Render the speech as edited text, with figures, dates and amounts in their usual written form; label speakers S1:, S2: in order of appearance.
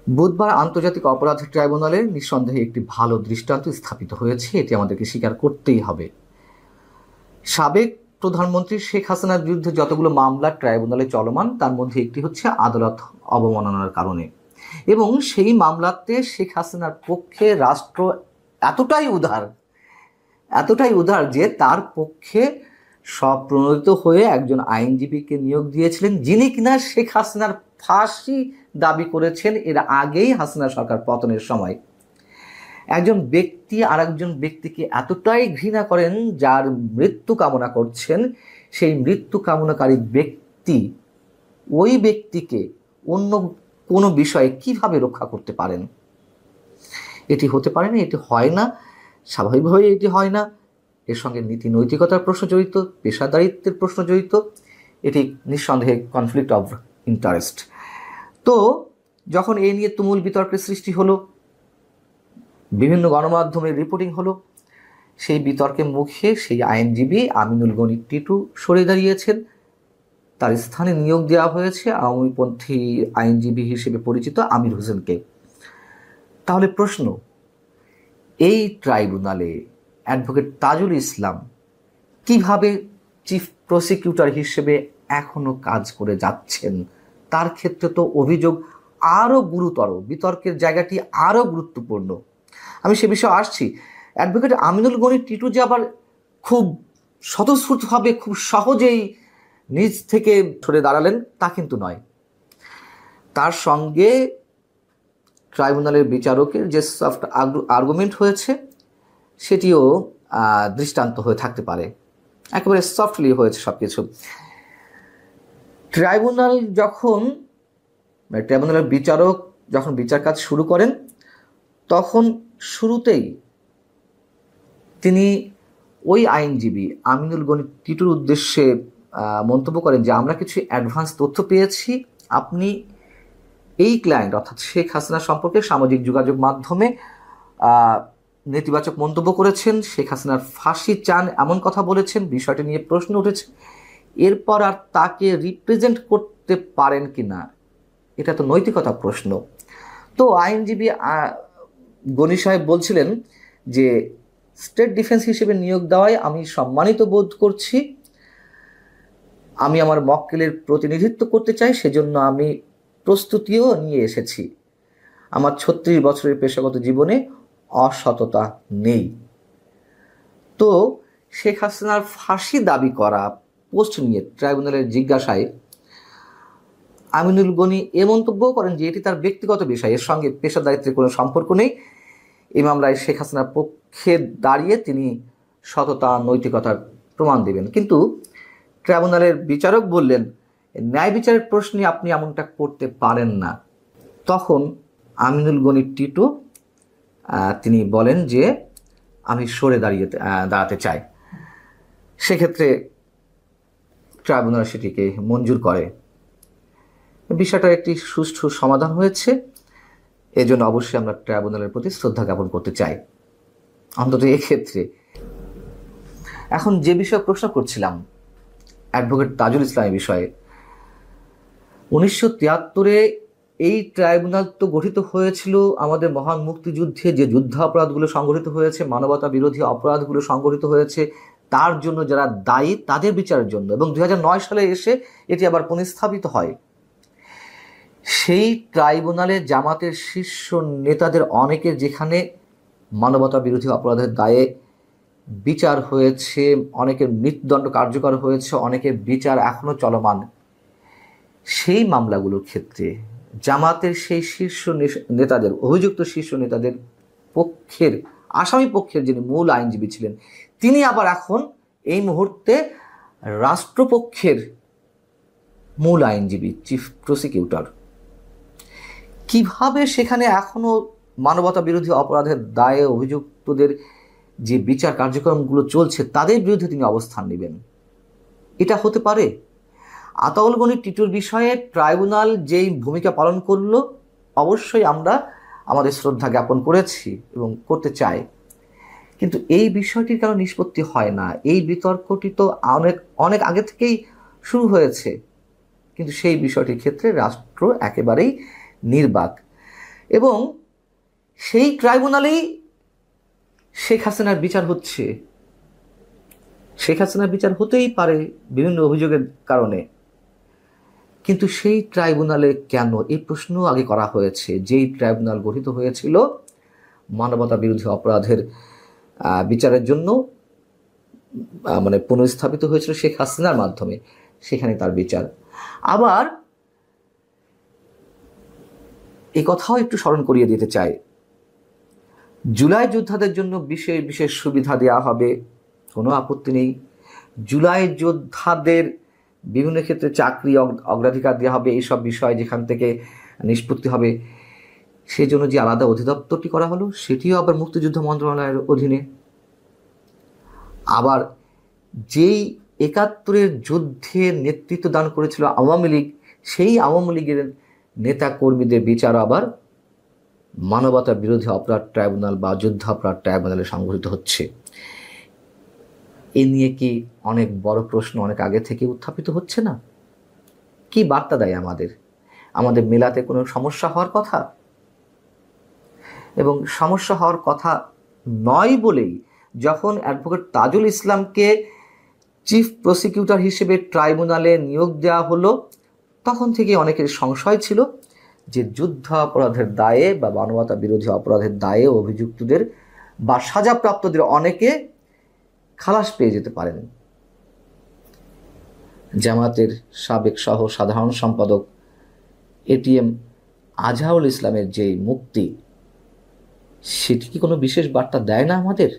S1: বুধবার আন্তর্জাতিক অপরাধ ট্রাইব্যুনালে নিঃসন্দেহে একটি ভালো দৃষ্টান্ত স্থাপিত হয়েছে, এটি আমাদেরকে স্বীকার করতেই হবে। সাবেক প্রধানমন্ত্রী শেখ হাসিনার বিরুদ্ধে যতগুলো মামলা ট্রাইব্যুনালে চলমান, তার মধ্যে একটি হচ্ছে আদালত অবমাননার কারণে, এবং সেই মামলাতে শেখ হাসিনার পক্ষে রাষ্ট্র এতটাই উদার যে তার পক্ষে স্বপ্রণোদিত হয়ে একজন আইনজীবীকে নিয়োগ দিয়েছিলেন, যিনি কিনা শেখ হাসিনার ফাঁসি দাবি করেছেন এর আগেই, হাসিনা সরকার পতনের সময়। একজন ব্যক্তি আর একজন ব্যক্তিকে এতটাই ঘৃণা করেন, যার মৃত্যু কামনা করছেন, সেই মৃত্যু কামনাকারী ব্যক্তি ওই ব্যক্তিকে অন্য কোনো বিষয়ে কিভাবে রক্ষা করতে পারেন? এটি হতে পারে না, এটি হয় না, স্বাভাবিকভাবেই এটি হয় না। এর সঙ্গে নীতি নৈতিকতার প্রশ্ন জড়িত, পেশাদারিত্বের প্রশ্ন জড়িত, এটি নিঃসন্দেহে কনফ্লিক্ট অফ ইন্টারেস্ট। তো যখন এই নিয়ে তুমুল বিতর্কের সৃষ্টি হলো, বিভিন্ন গণমাধ্যমের রিপোর্টিং হলো, সেই বিতর্কের মুখে সেই আইনজীবী আমিনুল গনি টিটু সরে দাঁড়িয়েছেন। তার স্থানে নিয়োগ দেওয়া হয়েছে আওয়ামীপন্থী আইনজীবী হিসেবে পরিচিত আমির হোসেনকে। তাহলে প্রশ্ন, এই ট্রাইব্যুনালে অ্যাডভোকেট তাজুল ইসলাম কিভাবে চিফ প্রসিকিউটর হিসেবে এখনো কাজ করে যাচ্ছেন? তার ক্ষেত্রে তো অভিযোগ আরও গুরুতর, বিতর্কের জায়গাটি আরও গুরুত্বপূর্ণ। আমি সে বিষয়ে আসছি। অ্যাডভোকেট আমিনুল গনি টিটু যে আবার খুব স্বতঃস্ফূর্তভাবে, খুব সহজেই নিজ থেকে সরে দাঁড়ালেন তা কিন্তু নয়। তার সঙ্গে ট্রাইব্যুনালের বিচারকের যে সফট আর্গুমেন্ট হয়েছে, সেটিও দৃষ্টান্ত হয়ে থাকতে পারে। একেবারে সফটলি হয়েছে সব কিছু। ট্রাইব্যুনালের বিচারক যখন বিচার কাজ শুরু করেন, তখন শুরুতেই তিনি ওই আইনজীবী আমিনুল গনি টিটুর উদ্দেশ্যে মন্তব্য করেন যে আমরা কিছু অ্যাডভান্স তথ্য পেয়েছি, আপনি এই ক্লায়েন্ট অর্থাৎ শেখ হাসিনা সম্পর্কে সামাজিক যোগাযোগ মাধ্যমে নেতিবাচক মন্তব্য করেছেন, শেখ হাসিনার ফাঁসি চান এমন কথা বলেছেন, বিষয়টি নিয়ে প্রশ্ন উঠেছে। এরপর আর তাকে রিপ্রেজেন্ট করতে পারেন কি না, এটা তো নৈতিকতা প্রশ্ন। তো আইনজীবী গনি সাহেব বলছিলেন যে স্টেট ডিফেন্স হিসেবে নিয়োগ দেওয়ায় আমি সম্মানিত বোধ করছি, আমি আমার মক্কেলের প্রতিনিধিত্ব করতে চাই, সেজন্য আমি প্রস্তুতিও নিয়ে এসেছি। আমার 36 বছরের পেশাগত জীবনে অসততা নেই। তো শেখ হাসিনার ফাঁসি দাবি করা পোস্ট নিয়ে ট্রাইব্যুনালের জিজ্ঞাসায় আমিনুল গনি এ মন্তব্য করেন যে এটি তার ব্যক্তিগত বিষয়, এর সঙ্গে পেশাদারিত্বের কোনো সম্পর্ক নেই। এই মামলায় শেখ হাসিনার পক্ষে দাঁড়িয়ে তিনি সততা, নৈতিকতার প্রমাণ দেবেন। কিন্তু ট্রাইব্যুনালের বিচারক বললেন, ন্যায় বিচারের প্রশ্নে আপনি এমনটা করতে পারেন না। তখন আমিনুল গনি টিটু তিনি বলেন যে আমি সরে দাঁড়াতে চাই। সেক্ষেত্রে ট্রাইব্যুনাল সেটিকে মঞ্জুর করে। বিষয়টার একটি সুষ্ঠু সমাধান হয়েছে, এজন্য অবশ্যই আমরা ট্রাইব্যুনালের প্রতি শ্রদ্ধা জ্ঞাপন করতে চাই, অন্তত এক্ষেত্রে। এখন যে বিষয়ে প্রশ্ন করছিলাম অ্যাডভোকেট তাজুল ইসলামের বিষয়ে, 1973-এ এই ট্রাইব্যুনাল তো গঠিত হয়েছিল আমাদের মহান মুক্তিযুদ্ধে যে যুদ্ধাপরাধগুলো সংঘটিত হয়েছে, মানবতা বিরোধী অপরাধগুলো সংঘটিত হয়েছে, তার জন্য যারা দায়ী তাদের বিচারের জন্য, এবং 2009 সালে এসে এটি আবার পুনঃস্থাপিত হয়। সেই ট্রাইব্যুনালে জামাতের শীর্ষ নেতাদের অনেকের যেখানে মানবতা বিরোধী অপরাধের দায়ে বিচার হয়েছে, অনেকের মৃত্যুদণ্ড কার্যকর হয়েছে, অনেকের বিচার এখনো চলমান, সেই মামলাগুলোর ক্ষেত্রে জামাতের সেই শীর্ষ নেতাদের, অভিযুক্ত শীর্ষ নেতাদের পক্ষের, আসামি পক্ষের যিনি মূল আইনজীবী ছিলেন, তিনি আবার এখন এই মুহূর্তে রাষ্ট্রপক্ষের মূল আইনজীবী, চিফ প্রসিকিউটর। কিভাবে সেখানে এখনো মানবতা বিরোধী অপরাধের দায়ে অভিযুক্তদের যে বিচার কার্যক্রমগুলো চলছে তাদের বিরুদ্ধে তিনি অবস্থান নেবেন? এটা হতে পারে? আতাউল গনি টিটুর বিষয়ে ট্রাইব্যুনাল যেই ভূমিকা পালন করলো, অবশ্যই আমরা আমাদের শ্রদ্ধা জ্ঞাপন করেছি এবং করতে চাই, কিন্তু এই বিষয়টির কেন নিষ্পত্তি হয় না? এই বিতর্কটি তো অনেক অনেক আগে থেকেই শুরু হয়েছে, কিন্তু সেই বিষয়টির ক্ষেত্রে রাষ্ট্র একেবারেই নির্বাক। এবং সেই ট্রাইব্যুনালেই শেখ হাসিনার বিচার হচ্ছে। শেখ হাসিনার বিচার হতেই পারে বিভিন্ন অভিযোগের কারণে, কিন্তু সেই ট্রাইব্যুনালে কেন, এই প্রশ্ন আগে করা হয়েছে। যেই ট্রাইব্যুনাল গঠিত হয়েছিল মানবতা বিরোধী অপরাধের বিচারের জন্য, মানে পুনঃস্থাপিত হয়েছিল শেখ হাসিনার মাধ্যমে, সেখানে তার বিচার। আবার এই কথাও একটু স্মরণ করিয়ে দিতে চাই, জুলাই যোদ্ধাদের জন্য বিশেষ বিশেষ সুবিধা দেওয়া হবে, কোনো আপত্তি নেই। জুলাই যোদ্ধাদের বিভিন্ন ক্ষেত্রে চাকরি অগ্রাধিকার দেওয়া হবে, এইসব বিষয় যেখান থেকে নিষ্পত্তি হবে, সেই জন্য যে আলাদা অধিদপ্তরটি করা হলো সেটিও আবার মুক্তিযুদ্ধ মন্ত্রণালয়ের অধীনে। আবার যেই ৭১-এর যুদ্ধে নেতৃত্ব দান করেছিল আওয়ামী লীগ, সেই আওয়ামী লীগের নেতা কর্মীদের বিচার আবার মানবতা বিরোধী অপরাধ ট্রাইব্যুনাল বা যুদ্ধাপরাধ ট্রাইব্যুনালে সংঘটিত হচ্ছে। এ নিয়ে কি অনেক বড় প্রশ্ন অনেক আগে থেকে উত্থাপিত হচ্ছে না? কি বার্তা দেয় আমাদের মেলাতে কোনো সমস্যা হওয়ার কথা, এবং সমস্যা হওয়ার কথা নয় বলেই যখন অ্যাডভোকেট তাজুল ইসলামকে চিফ প্রসিকিউটর হিসেবে ট্রাইব্যুনালে নিয়োগ দেওয়া হলো, তখন থেকে অনেকের সংশয় ছিল যে যুদ্ধাপরাধের দায়ে বা মানবতা বিরোধী অপরাধের দায়ে অভিযুক্তদের বা সাজাপ্রাপ্তদের অনেকে খালাস পেয়ে যেতে পারেন। জামায়াতের সাবেক সহ সাধারণ সম্পাদক এটিএম আজহারুল ইসলামের যে মুক্তি, সেটি কি কোনো বিশেষ বার্তা দেয় না আমাদের?